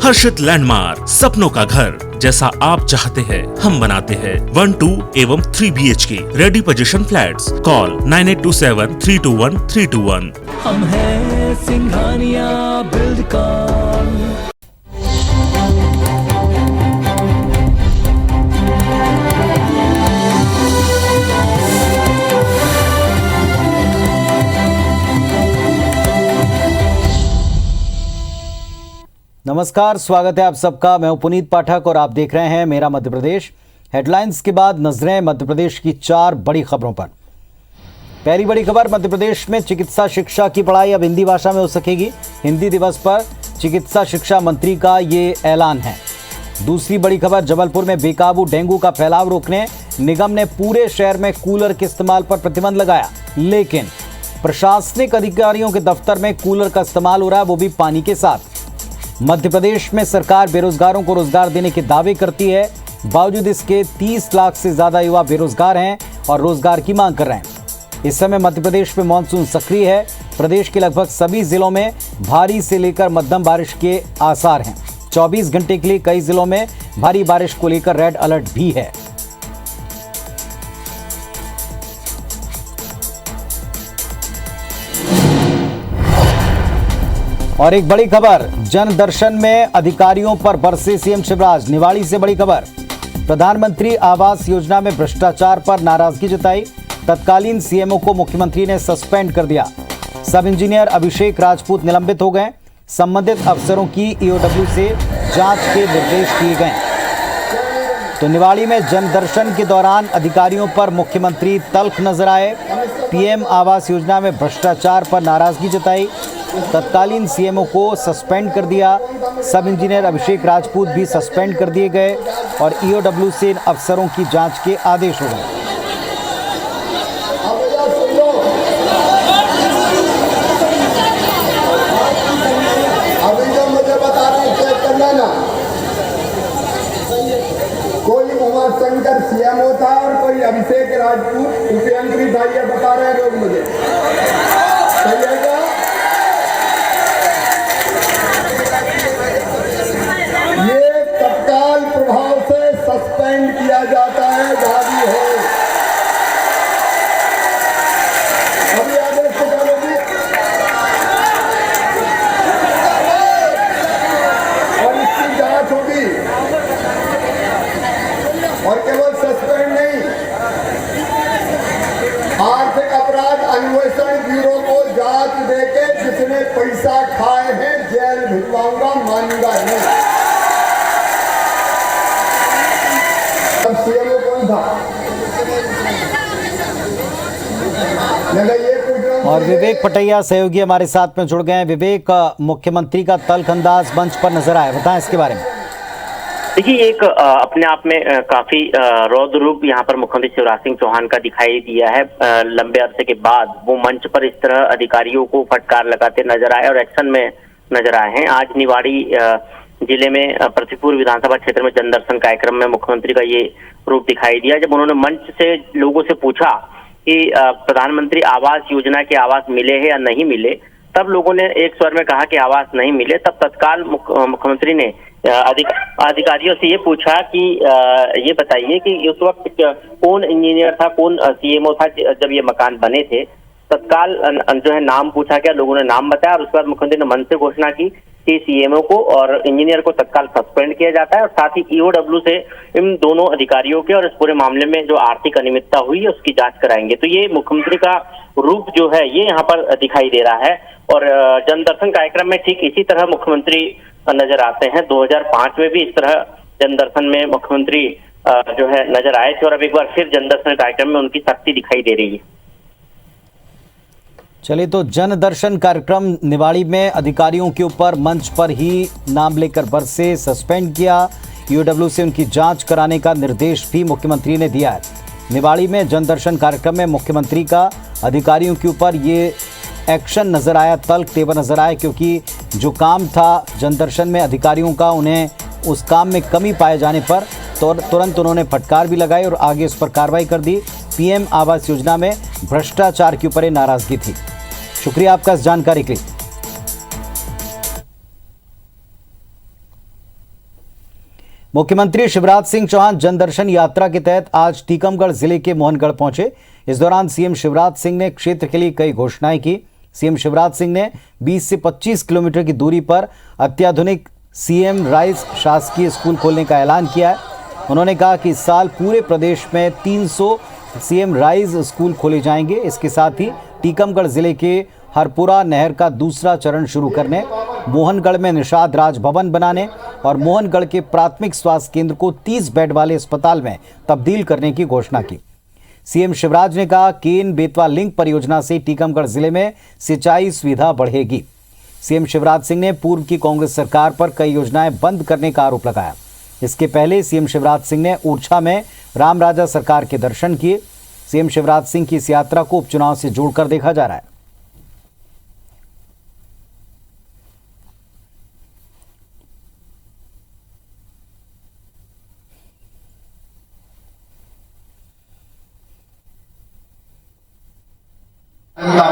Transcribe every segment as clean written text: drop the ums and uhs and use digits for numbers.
हर्षित landmark, सपनों का घर जैसा आप चाहते हैं हम बनाते हैं। 1, 2 एवं 3 BHK ready position flats. Call 9827321321। हम हैं सिंघानिया बिल्डकॉन। नमस्कार, स्वागत है आप सबका। मैं हूं पुनीत पाठक और आप देख रहे हैं मेरा मध्य प्रदेश। हेडलाइंस के बाद नजरें मध्य प्रदेश की 4 बड़ी खबरों पर। पहली बड़ी खबर, मध्य प्रदेश में चिकित्सा शिक्षा की पढ़ाई अब हिंदी भाषा में हो सकेगी। हिंदी दिवस पर चिकित्सा शिक्षा मंत्री का ये ऐलान है। दूसरी बड़ी खबर, जबलपुर में बेकाबू डेंगू का फैलाव रोकने निगम ने पूरे शहर में कूलर के इस्तेमाल पर प्रतिबंध लगाया, लेकिन प्रशासनिक अधिकारियों के दफ्तर में कूलर का इस्तेमाल हो रहा है, वो भी पानी के साथ। मध्य प्रदेश में सरकार बेरोजगारों को रोजगार देने के दावे करती है, बावजूद इसके 30 लाख से ज्यादा युवा बेरोजगार हैं और रोजगार की मांग कर रहे हैं। इस समय मध्य प्रदेश में मानसून सक्रिय है। प्रदेश के लगभग सभी जिलों में भारी से लेकर मध्यम बारिश के आसार हैं। 24 घंटे के लिए कई जिलों में भारी बारिश को लेकर रेड अलर्ट भी है। और एक बड़ी खबर, जन दर्शन में अधिकारियों पर बरसे सीएम शिवराज। निवाड़ी से बड़ी खबर, प्रधानमंत्री आवास योजना में भ्रष्टाचार पर नाराजगी जताई। तत्कालीन सीएमओ को मुख्यमंत्री ने सस्पेंड कर दिया। सब इंजीनियर अभिषेक राजपूत निलंबित हो गए। संबंधित अफसरों की ईओडब्ल्यू से जांच के निर्देश दिए गए। तो निवाड़ी में जन दर्शन के दौरान अधिकारियों पर मुख्यमंत्री तल्ख नजर आए। पीएम आवास योजना में भ्रष्टाचार पर नाराजगी जताई। तत्कालीन सीएमओ को सस्पेंड कर दिया। सब इंजीनियर अभिषेक राजपूत भी सस्पेंड कर दिए गए और ईओडब्ल्यू से इन अफसरों की जांच के आदेश हो गए। अभी जो मुझे बता रहे हैं चेक करना ना, कोई उमा शंकर सीएमओ था और कोई अभिषेक राजपूत उपयंत्री था, ये बता रहे हैं लोग मुझे। सही है क्या? ये तत्काल प्रभाव से सस्पेंड किया जाता है जहां भी हो। अभी आदेश करोगी और इसकी जांच होगी और केवल सस्पेंड नहीं, आर्थिक अपराध अन्वेषण ब्यूरो को जांच देके जिसने पैसा खाए हैं जेल भिजवाऊंगा, मानूंगा नहीं। सीएमओ कौन था? और विवेक पटैया सहयोगी हमारे साथ में जुड़ गए हैं। विवेक, मुख्यमंत्री का तल्ख अंदाज मंच पर नजर आया, बताएं इसके बारे में। देखिए, एक अपने आप में काफी रौद्र रूप यहाँ पर मुख्यमंत्री शिवराज सिंह चौहान का दिखाई दिया है। लंबे अरसे के बाद वो मंच पर इस तरह अधिकारियों को फटकार लगाते नजर आए और एक्शन में नजर आए हैं। आज निवाड़ी जिले में प्रतिपुर विधानसभा क्षेत्र में जन दर्शन कार्यक्रम में मुख्यमंत्री का ये रूप दिखाई दिया, जब उन्होंने मंच से लोगों से पूछा कि प्रधानमंत्री आवास योजना के आवास मिले हैं या नहीं मिले। तब लोगों ने एक स्वर में कहा कि आवास नहीं मिले। तब तत्काल मुख्यमंत्री ने अधिकारियों से ये पूछा कि ये बताइए कि उस वक्त कौन इंजीनियर था, कौन सीएमओ था जब ये मकान बने थे। तत्काल जो है नाम पूछा गया, लोगों ने नाम बताया और उसके बाद मुख्यमंत्री ने मंच से घोषणा की कि सीएमओ को और इंजीनियर को तत्काल सस्पेंड किया जाता है और साथ ही ईओडब्ल्यू से इन दोनों अधिकारियों के और इस पूरे मामले में जो आर्थिक अनियमितता हुई है उसकी जांच कराएंगे। तो ये मुख्यमंत्री का रूप जो है ये यहाँ पर दिखाई दे रहा है। और जन दर्शन कार्यक्रम में ठीक इसी तरह मुख्यमंत्री नजर आते हैं। 2005 में भी इस तरह जन दर्शन में मुख्यमंत्री जो है नजर आए थे और अब एक बार फिर जन दर्शन कार्यक्रम में उनकी शक्ति दिखाई दे रही है। चलिए, तो जन दर्शन कार्यक्रम निवाड़ी में अधिकारियों के ऊपर मंच पर ही नाम लेकर बरसे, सस्पेंड किया। ईओडब्ल्यू से उनकी जांच कराने का निर्देश भी मुख्यमंत्री ने दिया है। निवाड़ी में जन दर्शन कार्यक्रम में मुख्यमंत्री का अधिकारियों के ऊपर ये एक्शन नजर आया, तल्ख तेवर नजर आया, क्योंकि जो काम था जन दर्शन में अधिकारियों का, उन्हें उस काम में कमी पाए जाने पर तुरंत उन्होंने फटकार भी लगाई और आगे उस पर कार्रवाई कर दी। पीएम आवास योजना में भ्रष्टाचार के ऊपर नाराजगी थी। शुक्रिया आपका इस जानकारी के लिए। मुख्यमंत्री शिवराज सिंह चौहान जनदर्शन यात्रा के तहत आज टीकमगढ़ जिले के मोहनगढ़ पहुंचे। इस दौरान सीएम शिवराज सिंह ने क्षेत्र के लिए कई घोषणाएं की। सीएम शिवराज सिंह ने 20 से 25 किलोमीटर की दूरी पर अत्याधुनिक सीएम राइस शासकीय स्कूल खोलने का ऐलान किया है। उन्होंने कहा कि इस साल पूरे प्रदेश में 300 सीएम राइस स्कूल खोले जाएंगे। इसके साथ ही टीकमगढ़ जिले के हरपुरा नहर का दूसरा चरण शुरू करने, मोहनगढ़ में निषाद राज भवन बनाने और मोहनगढ़ के प्राथमिक स्वास्थ्य केंद्र को 30 बेड वाले अस्पताल में तब्दील करने की घोषणा की। सीएम शिवराज ने कहा केन बेतवा लिंक परियोजना से टीकमगढ़ जिले में सिंचाई सुविधा बढ़ेगी। सीएम शिवराज सिंह ने पूर्व की कांग्रेस सरकार पर कई योजनाएं बंद करने का आरोप लगाया। इसके पहले सीएम शिवराज सिंह ने ओरछा में राम राजा सरकार के दर्शन किए। सीएम शिवराज सिंह की इस यात्रा को उपचुनाव से जोड़कर देखा जा रहा है।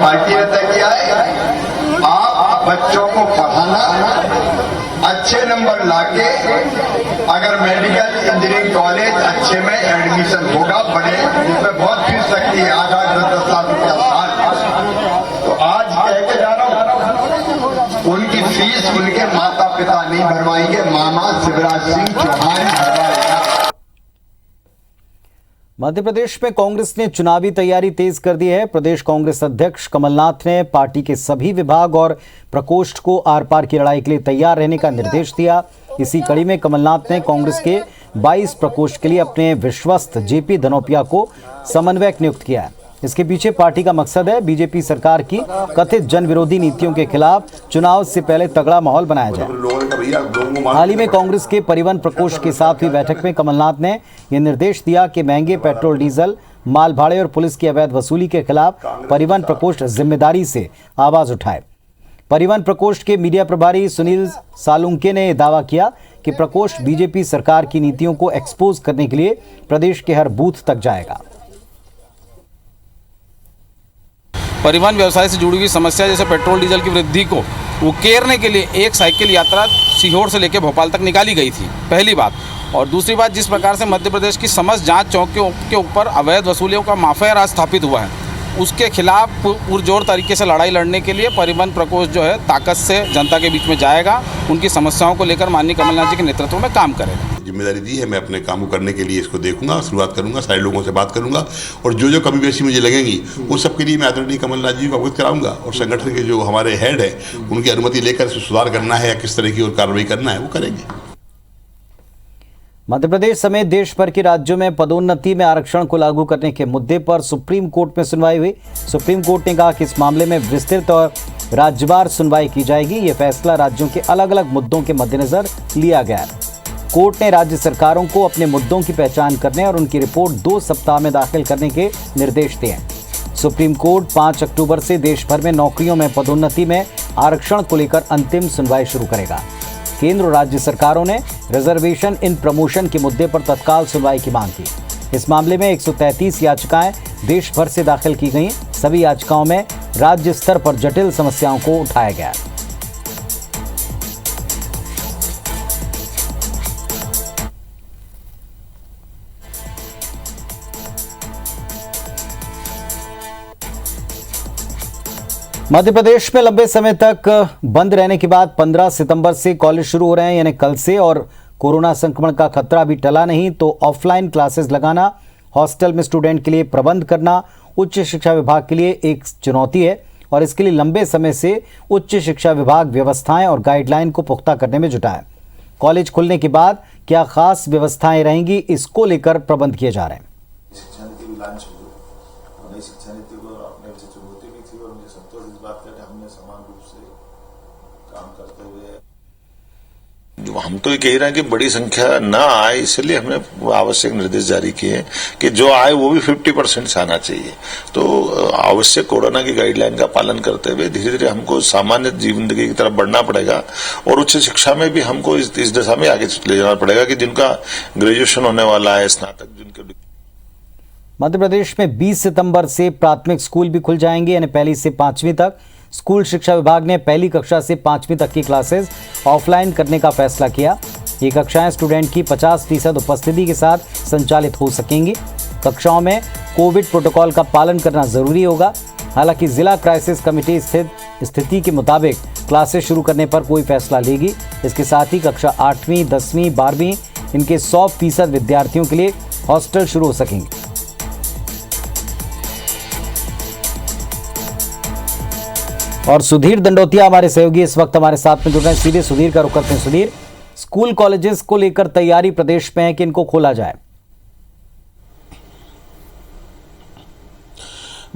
पार्टी ने तय किया है आप बच्चों को पढ़ाना, अच्छे नंबर लाके अगर मेडिकल इंजीनियरिंग कॉलेज अच्छे में एडमिशन होगा बड़े, जिसमें बहुत फीस लगती है 8-8, 10-10 लाख रुपया साल, तो आज कह के जा रहा हूं उनकी फीस उनके माता पिता नहीं भरवाएंगे, मामा शिवराज सिंह चौहान भरवाएगा। मध्य प्रदेश में कांग्रेस ने चुनावी तैयारी तेज कर दी है। प्रदेश कांग्रेस अध्यक्ष कमलनाथ ने पार्टी के सभी विभाग और प्रकोष्ठ को आर पार की लड़ाई के लिए तैयार रहने का निर्देश दिया। इसी कड़ी में कमलनाथ ने कांग्रेस के 22 प्रकोष्ठ के लिए अपने विश्वस्त जेपी धनोपिया को समन्वयक नियुक्त किया है। इसके पीछे पार्टी का मकसद है बीजेपी सरकार की कथित जन विरोधी नीतियों के खिलाफ चुनाव से पहले तगड़ा माहौल बनाया जाए। हाल ही में कांग्रेस के परिवहन प्रकोष्ठ के साथ हुई बैठक में कमलनाथ ने यह निर्देश दिया कि महंगे पेट्रोल, डीजल, माल भाड़े और पुलिस की अवैध वसूली के खिलाफ परिवहन प्रकोष्ठ जिम्मेदारी से आवाज उठाए। परिवहन प्रकोष्ठ के मीडिया प्रभारी सुनील सालुंके ने दावा किया कि प्रकोष्ठ बीजेपी सरकार की नीतियों को एक्सपोज करने के लिए प्रदेश के हर बूथ तक जाएगा। परिवहन व्यवसाय से जुड़ी हुई समस्या जैसे पेट्रोल डीजल की वृद्धि को उकेरने के लिए एक साइकिल यात्रा सीहोर से लेकर भोपाल तक निकाली गई थी, पहली बात। और दूसरी बात, जिस प्रकार से मध्य प्रदेश की समस्त जांच चौकियों के ऊपर अवैध वसूलियों का माफिया राज स्थापित हुआ है, उसके खिलाफ पुरजोर तरीके से लड़ाई लड़ने के लिए परिवहन प्रकोष्ठ जो है ताकत से जनता के बीच में जाएगा, उनकी समस्याओं को लेकर माननीय कमलनाथ जी के नेतृत्व में काम करेगा। जिम्मेदारी दी है, मैं अपने काम को करने के लिए इसको देखूंगा, शुरुआत करूंगा, सारे लोगों से बात करूंगा और जो कमी बेसी मुझे लगेंगी उस सब के लिए मैं आदरणीय कमलनाथ जी को अवगत कराऊंगा और संगठन के जो हमारे हेड है उनकी अनुमति लेकर सुधार करना है या किस तरह की और कार्रवाई करना है वो करेंगे। मध्य प्रदेश समेत देश भर के राज्यों में पदोन्नति में आरक्षण को लागू करने के मुद्दे पर सुप्रीम कोर्ट में सुनवाई हुई। सुप्रीम कोर्ट ने कहा कि इस मामले में विस्तृत और राज्यवार सुनवाई की जाएगी। यह फैसला राज्यों के अलग अलग मुद्दों के मद्देनजर लिया गया है। कोर्ट ने राज्य सरकारों को अपने मुद्दों की पहचान करने और उनकी रिपोर्ट 2 सप्ताह में दाखिल करने के निर्देश दिए हैं। सुप्रीम कोर्ट 5 अक्टूबर से देश भर में नौकरियों में पदोन्नति में आरक्षण को लेकर अंतिम सुनवाई शुरू करेगा। केंद्र और राज्य सरकारों ने रिजर्वेशन इन प्रमोशन के मुद्दे पर तत्काल सुनवाई की मांग की। इस मामले में 133 याचिकाएं देश भर से दाखिल की गई। सभी याचिकाओं में राज्य स्तर पर जटिल समस्याओं को उठाया गया। मध्य प्रदेश में लंबे समय तक बंद रहने के बाद 15 सितंबर से कॉलेज शुरू हो रहे हैं, यानी कल से, और कोरोना संक्रमण का खतरा भी टला नहीं, तो ऑफलाइन क्लासेस लगाना, हॉस्टल में स्टूडेंट के लिए प्रबंध करना उच्च शिक्षा विभाग के लिए एक चुनौती है और इसके लिए लंबे समय से उच्च शिक्षा विभाग व्यवस्थाएं और गाइडलाइन को पुख्ता करने में जुटा है। कॉलेज खुलने के बाद क्या खास व्यवस्थाएं रहेंगी, इसको लेकर प्रबंध किए जा रहे हैं। शिक्षा नीति भी लॉन्च हुई और नई शिक्षा नीति को अपने पीछे चुनौती भी थी और मुझे संतोष इस बात का कि हमने समान रूप से काम करते हुए हम तो ये कह रहे हैं कि बड़ी संख्या ना आए, इसलिए हमने आवश्यक निर्देश जारी किए हैं कि जो आए वो भी 50% से आना चाहिए। तो आवश्यक कोरोना की गाइडलाइन का पालन करते हुए धीरे धीरे हमको सामान्य जिंदगी की तरफ बढ़ना पड़ेगा और उच्च शिक्षा में भी हमको इस दिशा में आगे ले जाना पड़ेगा कि जिनका ग्रेजुएशन होने वाला है, स्नातक जिनके। मध्य प्रदेश में 20 सितंबर से प्राथमिक स्कूल भी खुल जाएंगे, यानी 1 से 5वीं तक। स्कूल शिक्षा विभाग ने 1ली कक्षा से 5वीं तक की क्लासेस ऑफलाइन करने का फैसला किया। ये कक्षाएं स्टूडेंट की 50% उपस्थिति के साथ संचालित हो सकेंगी। कक्षाओं में कोविड प्रोटोकॉल का पालन करना जरूरी होगा। हालांकि जिला क्राइसिस कमेटी स्थिति के मुताबिक क्लासेस शुरू करने पर कोई फैसला लेगी। इसके साथ ही कक्षा 8वीं, 10वीं, 12वीं इनके 100% विद्यार्थियों के लिए हॉस्टल शुरू हो सकेंगे। और सुधीर दंडोतिया हमारे सहयोगी इस वक्त हमारे साथ में जुड़ रहे हैं। सीधे सुधीर का रुख करते हैं। सुधीर, स्कूल कॉलेजेस को लेकर तैयारी प्रदेश में है कि इनको खोला जाए?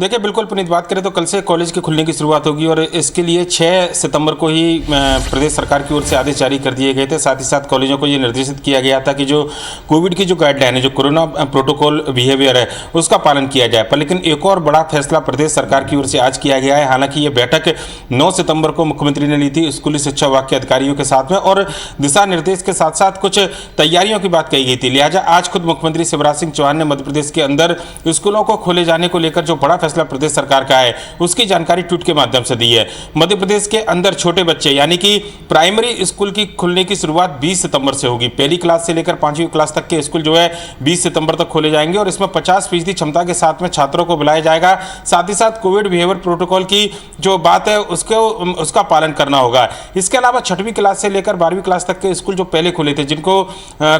देखिए, बिल्कुल पुनीत, बात करें तो कल से कॉलेज के खुलने की शुरुआत होगी और इसके लिए 6 सितंबर को ही प्रदेश सरकार की ओर से आदेश जारी कर दिए गए थे। साथ ही साथ कॉलेजों को ये निर्देशित किया गया था कि जो कोविड की जो गाइडलाइन है, जो कोरोना प्रोटोकॉल बिहेवियर है, उसका पालन किया जाए। पर लेकिन एक और बड़ा फैसला प्रदेश सरकार की ओर से आज किया गया है। हालांकि ये बैठक 9 सितंबर को मुख्यमंत्री ने ली थी स्कूली शिक्षा विभाग के अधिकारियों के साथ में और दिशा निर्देश के साथ साथ कुछ तैयारियों की बात कही गई थी। लिहाजा आज खुद मुख्यमंत्री शिवराज सिंह चौहान ने मध्य प्रदेश के अंदर स्कूलों को खोले जाने को लेकर जो बड़ा फैसला प्रदेश सरकार का है उसकी जानकारी ट्वीट के माध्यम से दी है। मध्य प्रदेश के अंदर छोटे बच्चे यानी कि प्राइमरी स्कूल की खुलने की शुरुआत 20 सितंबर से होगी। पहली क्लास से लेकर 5वीं क्लास तक के स्कूल जो है 20 सितंबर तक खोले जाएंगे और इसमें 50% क्षमता के साथ में छात्रों को बुलाया जाएगा। साथ ही साथ कोविड बिहेवियर प्रोटोकॉल की जो बात है उसका पालन करना होगा। इसके अलावा 6वीं क्लास से लेकर 12वीं क्लास तक के स्कूल जो पहले खुले थे, जिनको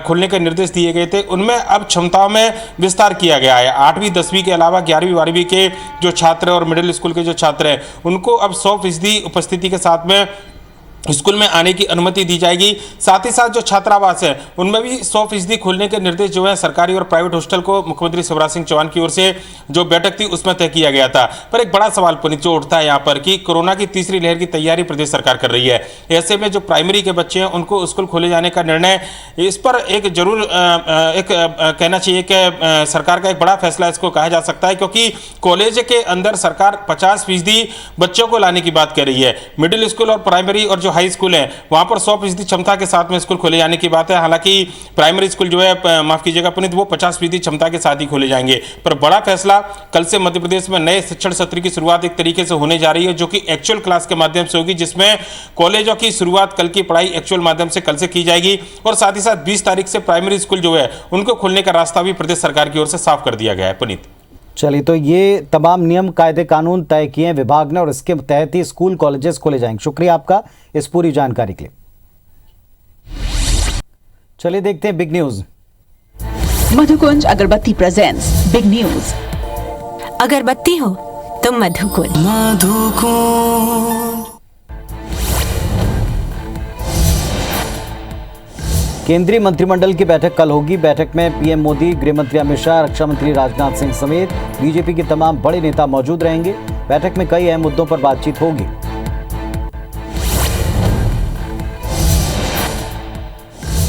खुलने के निर्देश दिए गए थे, उनमें अब क्षमताओं में विस्तार किया गया है। 8वीं 10वीं के अलावा 11वीं 12वीं के जो छात्र और मिडिल स्कूल के जो छात्र हैं उनको अब 100% उपस्थिति के साथ में स्कूल में आने की अनुमति दी जाएगी। साथ ही साथ जो छात्रावास है उनमें भी 100% खुलने के निर्देश जो है सरकारी और प्राइवेट हॉस्टल को मुख्यमंत्री शिवराज सिंह चौहान की ओर से जो बैठक थी उसमें तय किया गया था। पर एक बड़ा सवाल पुनीत जो उठता है यहाँ पर कि कोरोना की तीसरी लहर की तैयारी प्रदेश सरकार कर रही है। ऐसे में जो प्राइमरी के बच्चे हैं उनको स्कूल खोले जाने का निर्णय, इस पर एक जरूर कहना चाहिए कि सरकार का एक बड़ा फैसला इसको कहा जा सकता है, क्योंकि कॉलेज के अंदर सरकार 50% बच्चों को लाने की बात कर रही है। मिडिल स्कूल और प्राइमरी और जो हाई स्कूल है वहां पर 100% क्षमता के साथ में स्कूल खोले जाने की बात है। हालांकि प्राइमरी स्कूल जो है, माफ कीजिएगा पुनीत, वो 50% क्षमता के साथ ही खोले जाएंगे। पर बड़ा फैसला, कल से मध्य प्रदेश में नए शिक्षण सत्र की शुरुआत एक तरीके से होने जा रही है, जो कि एक्चुअल क्लास के माध्यम से होगी, जिसमें कॉलेजों की शुरुआत कल की पढ़ाई एक्चुअल माध्यम से कल से की जाएगी और साथ ही साथ 20 तारीख से प्राइमरी स्कूल जो है उनको खोलने का रास्ता भी प्रदेश सरकार की ओर से साफ कर दिया गया है। पुनीत, चलिए, तो ये तमाम नियम कायदे कानून तय किए हैं विभाग ने और इसके तहत ही स्कूल कॉलेजेस खोले जाएंगे। शुक्रिया आपका इस पूरी जानकारी के लिए। चलिए देखते हैं बिग न्यूज। मधुकुंज अगरबत्ती प्रेजेंट्स बिग न्यूज। अगरबत्ती हो तो मधुकुंज। केंद्रीय मंत्रिमंडल की बैठक कल होगी। बैठक में पीएम मोदी, गृह मंत्री अमित शाह, रक्षा मंत्री राजनाथ सिंह समेत बीजेपी के तमाम बड़े नेता मौजूद रहेंगे। बैठक में कई अहम मुद्दों पर बातचीत होगी।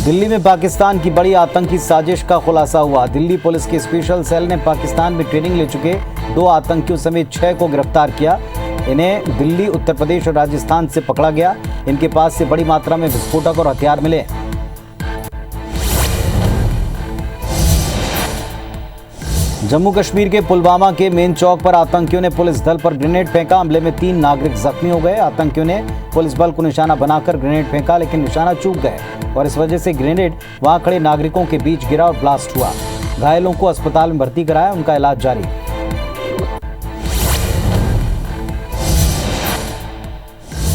दिल्ली में पाकिस्तान की बड़ी आतंकी साजिश का खुलासा हुआ। दिल्ली पुलिस के स्पेशल सेल ने पाकिस्तान में ट्रेनिंग ले चुके 2 आतंकियों समेत 6 को गिरफ्तार किया। इन्हें दिल्ली, उत्तर प्रदेश और राजस्थान से पकड़ा गया। इनके पास से बड़ी मात्रा में विस्फोटक और हथियार मिले। जम्मू कश्मीर के पुलवामा के मेन चौक पर आतंकियों ने पुलिस दल पर ग्रेनेड फेंका। हमले में 3 नागरिक जख्मी हो गए। आतंकियों ने पुलिस बल को निशाना बनाकर ग्रेनेड फेंका, लेकिन निशाना चूक गए और इस वजह से ग्रेनेड वहां खड़े नागरिकों के बीच गिरा और ब्लास्ट हुआ। घायलों को अस्पताल में भर्ती कराया, उनका इलाज जारी।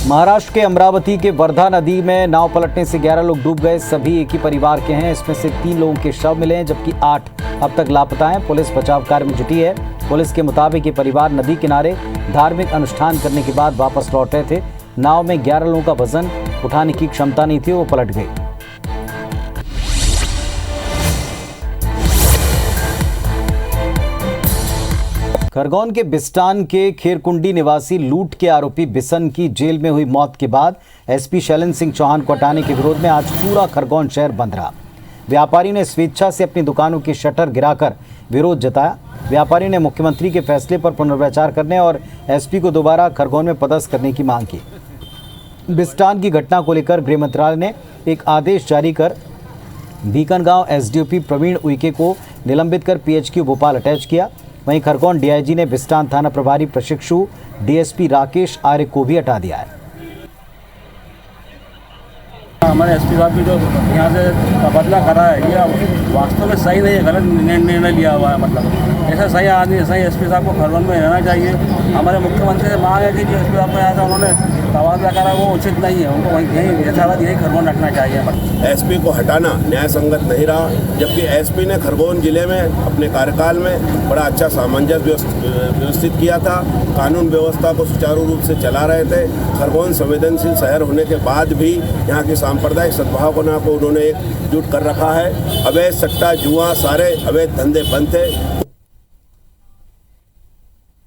महाराष्ट्र के अमरावती के वर्धा नदी में नाव पलटने से 11 लोग डूब गए। सभी एक ही परिवार के हैं। इसमें से 3 लोगों के शव मिले हैं, जबकि 8 अब तक लापता हैं। पुलिस बचाव कार्य में जुटी है। पुलिस के मुताबिक ये परिवार नदी किनारे धार्मिक अनुष्ठान करने के बाद वापस लौट रहे थे। नाव में 11 लोगों का वजन उठाने की क्षमता नहीं थी, वो पलट गई। खरगोन के बिस्टान के खेरकुंडी निवासी लूट के आरोपी बिसन की जेल में हुई मौत के बाद एसपी शैलेंद्र सिंह चौहान को हटाने के विरोध में आज पूरा खरगोन शहर बंद रहा। व्यापारी ने स्वेच्छा से अपनी दुकानों की शटर गिराकर विरोध जताया। व्यापारी ने मुख्यमंत्री के फैसले पर पुनर्विचार करने और एसपी को दोबारा खरगोन में पदस्थ करने की मांग की। बिस्टान की घटना को लेकर गृह मंत्रालय ने एक आदेश जारी कर बीकनगांव एसडीओपी प्रवीण उइके को निलंबित कर पीएचक्यू भोपाल अटैच किया। वहीं खरगोन डीआईजी ने बिस्टान थाना प्रभारी प्रशिक्षु डीएसपी राकेश आर्य को भी हटा दिया है। हमारे एसपी साहब की जो यहाँ से तबादला करा है ये वास्तव में सही नहीं है, गलत निर्णय लिया हुआ है। मतलब ऐसा सही आदमी सही एसपी साहब को खरगोन में रहना चाहिए। हमारे मुख्यमंत्री से मांग है कि जो एसपी साहब को आया था उन्होंने तबादला करा वो उचित नहीं है, उनको वहीं यहीं यथावत यही खरगोन रखना चाहिए। एसपी को हटाना न्याय संगत नहीं रहा, जबकि एसपी ने खरगोन जिले में अपने कार्यकाल में बड़ा अच्छा सामंजस्य व्यवस्थित किया था, कानून व्यवस्था को सुचारू रूप से चला रहे थे। खरगोन संवेदनशील शहर होने के बाद भी यहाँ की सांप्रदायिक सद्भावना को उन्होंने एकजुट कर रखा है। अवैध सट्टा जुआ सारे अवैध धंधे बंद थे।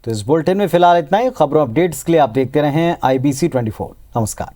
तो इस बुलेटिन में फिलहाल इतना ही। खबरों अपडेट्स के लिए आप देखते रहें IBC 24। नमस्कार।